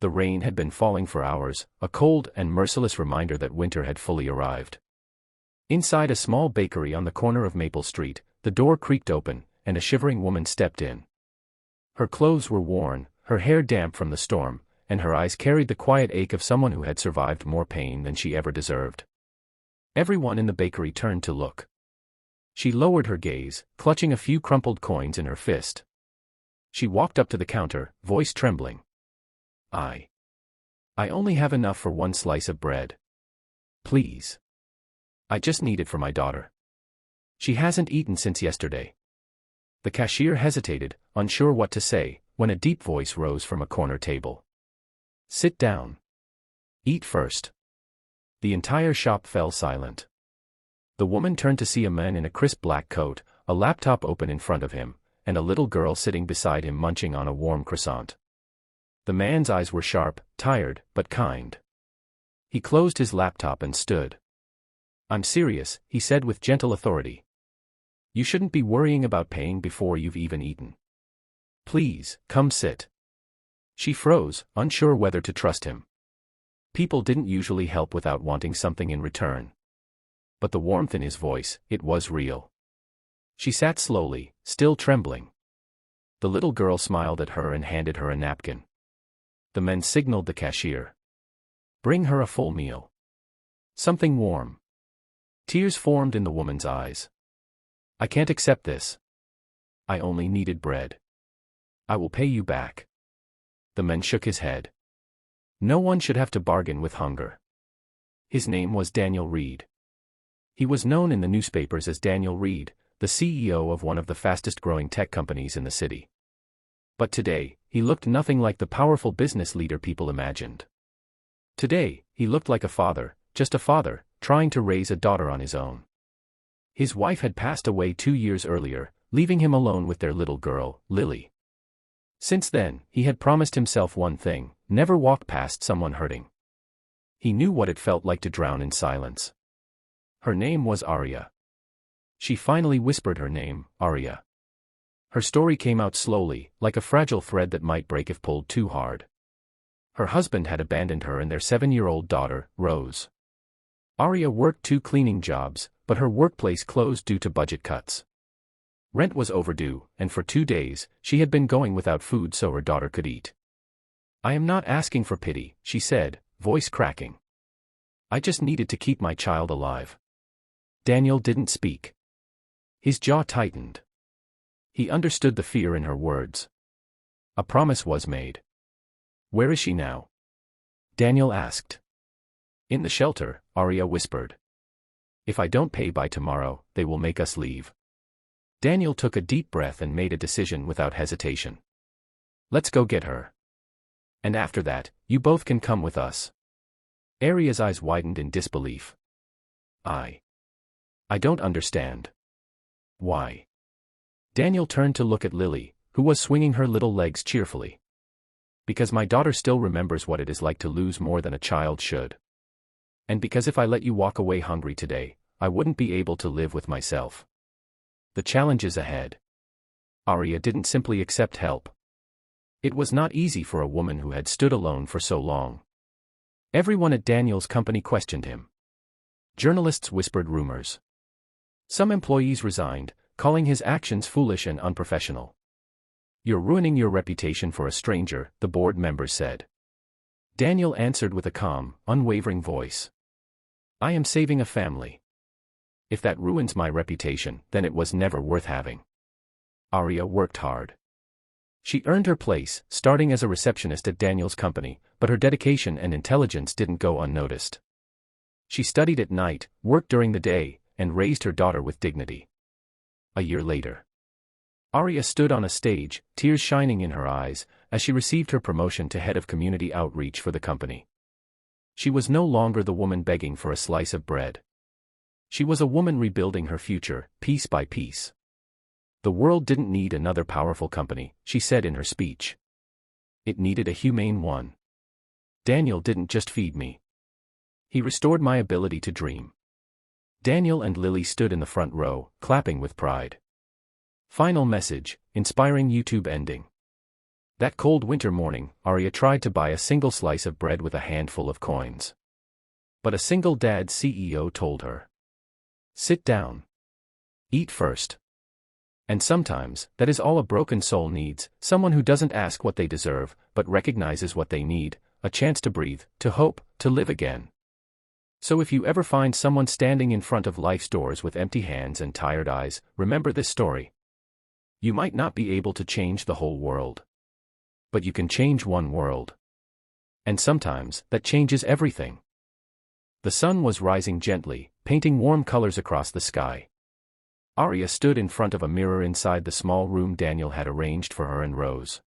The rain had been falling for hours, a cold and merciless reminder that winter had fully arrived. Inside a small bakery on the corner of Maple Street, the door creaked open, and a shivering woman stepped in. Her clothes were worn, her hair damp from the storm, and her eyes carried the quiet ache of someone who had survived more pain than she ever deserved. Everyone in the bakery turned to look. She lowered her gaze, clutching a few crumpled coins in her fist. She walked up to the counter, voice trembling. I only have enough for one slice of bread. Please. I just need it for my daughter. She hasn't eaten since yesterday. The cashier hesitated, unsure what to say, when a deep voice rose from a corner table. Sit down. Eat first. The entire shop fell silent. The woman turned to see a man in a crisp black coat, a laptop open in front of him, and a little girl sitting beside him munching on a warm croissant. The man's eyes were sharp, tired, but kind. He closed his laptop and stood. I'm serious, he said with gentle authority. You shouldn't be worrying about paying before you've even eaten. Please, come sit. She froze, unsure whether to trust him. People didn't usually help without wanting something in return. But the warmth in his voice, it was real. She sat slowly, still trembling. The little girl smiled at her and handed her a napkin. The men signaled the cashier. Bring her a full meal. Something warm. Tears formed in the woman's eyes. I can't accept this. I only needed bread. I will pay you back. The man shook his head. No one should have to bargain with hunger. His name was Daniel Reed. He was known in the newspapers as Daniel Reed, the CEO of one of the fastest-growing tech companies in the city. But today, he looked nothing like the powerful business leader people imagined. Today, he looked like a father, just a father, trying to raise a daughter on his own. His wife had passed away 2 years earlier, leaving him alone with their little girl, Lily. Since then, he had promised himself one thing: never walk past someone hurting. He knew what it felt like to drown in silence. Her name was Arya. She finally whispered her name, Arya. Her story came out slowly, like a fragile thread that might break if pulled too hard. Her husband had abandoned her and their 7-year-old daughter, Rose. Arya worked 2 cleaning jobs, but her workplace closed due to budget cuts. Rent was overdue, and for 2 days, she had been going without food so her daughter could eat. I am not asking for pity, she said, voice cracking. I just needed to keep my child alive. Daniel didn't speak. His jaw tightened. He understood the fear in her words. A promise was made. Where is she now? Daniel asked. In the shelter, Arya whispered. If I don't pay by tomorrow, they will make us leave. Daniel took a deep breath and made a decision without hesitation. Let's go get her. And after that, you both can come with us. Arya's eyes widened in disbelief. I don't understand. Why? Daniel turned to look at Lily, who was swinging her little legs cheerfully. Because my daughter still remembers what it is like to lose more than a child should. And because if I let you walk away hungry today, I wouldn't be able to live with myself. The challenge is ahead. Arya didn't simply accept help. It was not easy for a woman who had stood alone for so long. Everyone at Daniel's company questioned him. Journalists whispered rumors. Some employees resigned, calling his actions foolish and unprofessional. You're ruining your reputation for a stranger, the board members said. Daniel answered with a calm, unwavering voice. I am saving a family. If that ruins my reputation, then it was never worth having. Arya worked hard. She earned her place, starting as a receptionist at Daniel's company, but her dedication and intelligence didn't go unnoticed. She studied at night, worked during the day, and raised her daughter with dignity. A year later, Arya stood on a stage, tears shining in her eyes, as she received her promotion to head of community outreach for the company. She was no longer the woman begging for a slice of bread. She was a woman rebuilding her future, piece by piece. The world didn't need another powerful company, she said in her speech. It needed a humane one. Daniel didn't just feed me. He restored my ability to dream. Daniel and Lily stood in the front row, clapping with pride. Final message, inspiring YouTube ending. That cold winter morning, Arya tried to buy a single slice of bread with a handful of coins. But a single dad CEO told her, "Sit down. Eat first." And sometimes, that is all a broken soul needs, someone who doesn't ask what they deserve, but recognizes what they need, a chance to breathe, to hope, to live again. So if you ever find someone standing in front of life's doors with empty hands and tired eyes, remember this story. You might not be able to change the whole world, but you can change one world. And sometimes, that changes everything. The sun was rising gently, painting warm colors across the sky. Arya stood in front of a mirror inside the small room Daniel had arranged for her and Rose.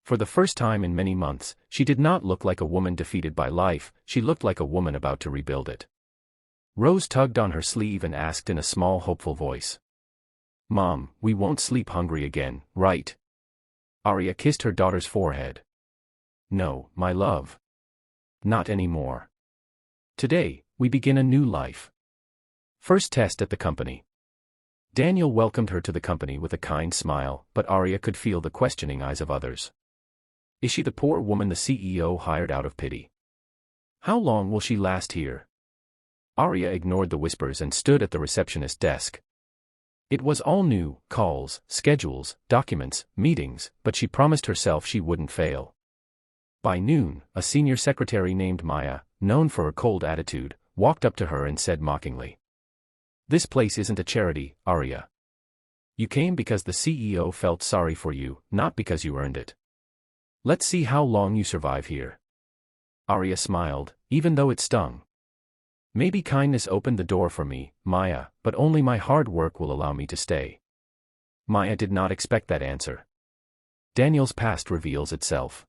For the first time in many months, she did not look like a woman defeated by life, she looked like a woman about to rebuild it. Rose tugged on her sleeve and asked in a small hopeful voice, "Mom, we won't sleep hungry again, right?" Arya kissed her daughter's forehead. "No, my love. Not anymore. Today, we begin a new life. First test at the company." Daniel welcomed her to the company with a kind smile, but Arya could feel the questioning eyes of others. Is she the poor woman the CEO hired out of pity? How long will she last here? Arya ignored the whispers and stood at the receptionist's desk. It was all new, calls, schedules, documents, meetings, but she promised herself she wouldn't fail. By noon, a senior secretary named Maya, known for her cold attitude, walked up to her and said mockingly, "This place isn't a charity, Arya. You came because the CEO felt sorry for you, not because you earned it. Let's see how long you survive here." Arya smiled, even though it stung. "Maybe kindness opened the door for me, Maya, but only my hard work will allow me to stay." Maya did not expect that answer. Daniel's past reveals itself.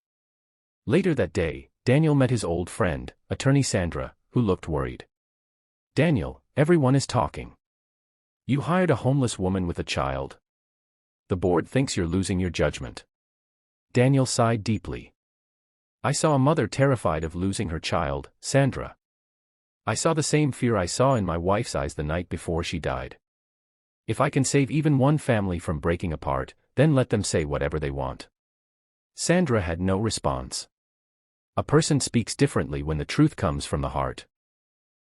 Later that day, Daniel met his old friend, attorney Sandra, who looked worried. "Daniel, everyone is talking. You hired a homeless woman with a child. The board thinks you're losing your judgment." Daniel sighed deeply. "I saw a mother terrified of losing her child, Sandra. I saw the same fear I saw in my wife's eyes the night before she died. If I can save even one family from breaking apart, then let them say whatever they want." Sandra had no response. A person speaks differently when the truth comes from the heart.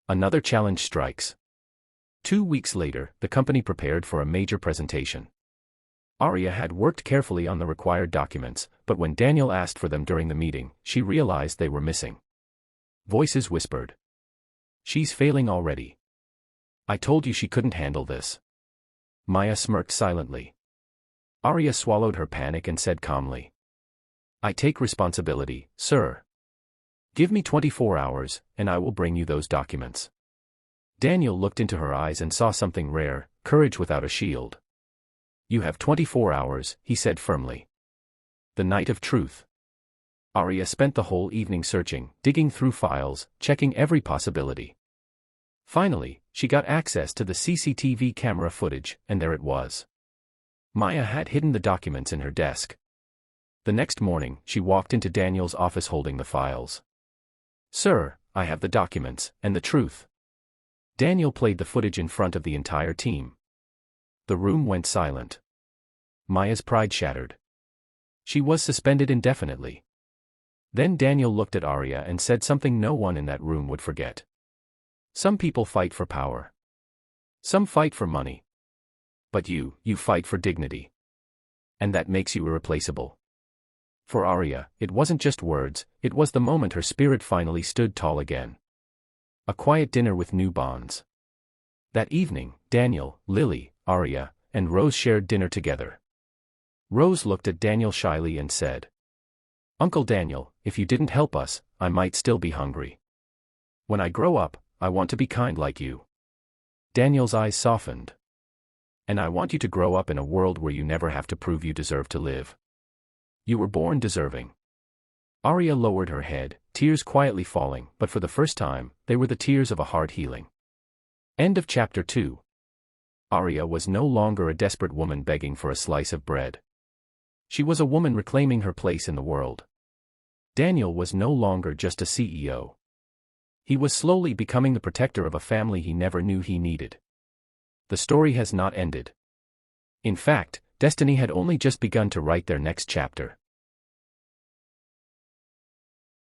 Another challenge strikes. 2 weeks later, the company prepared for a major presentation. Arya had worked carefully on the required documents, but when Daniel asked for them during the meeting, she realized they were missing. Voices whispered, "She's failing already. I told you she couldn't handle this." Maya smirked silently. Arya swallowed her panic and said calmly, "I take responsibility, sir. Give me 24 hours, and I will bring you those documents." Daniel looked into her eyes and saw something rare, courage without a shield. "You have 24 hours, he said firmly. The night of truth." Arya spent the whole evening searching, digging through files, checking every possibility. Finally, she got access to the CCTV camera footage, and there it was. Maya had hidden the documents in her desk. The next morning, she walked into Daniel's office holding the files. "Sir, I have the documents, and the truth." Daniel played the footage in front of the entire team. The room went silent. Maya's pride shattered. She was suspended indefinitely. Then Daniel looked at Arya and said something no one in that room would forget. "Some people fight for power. Some fight for money. But you fight for dignity. And that makes you irreplaceable." For Arya, it wasn't just words, it was the moment her spirit finally stood tall again. A quiet dinner with new bonds. That evening, Daniel, Lily, Arya, and Rose shared dinner together. Rose looked at Daniel shyly and said, "Uncle Daniel, if you didn't help us, I might still be hungry. When I grow up, I want to be kind like you." Daniel's eyes softened. "And I want you to grow up in a world where you never have to prove you deserve to live. You were born deserving." Arya lowered her head, tears quietly falling, but for the first time, they were the tears of a heart healing. End of chapter 2. Arya was no longer a desperate woman begging for a slice of bread. She was a woman reclaiming her place in the world. Daniel was no longer just a CEO. He was slowly becoming the protector of a family he never knew he needed. The story has not ended. In fact, Destiny had only just begun to write their next chapter.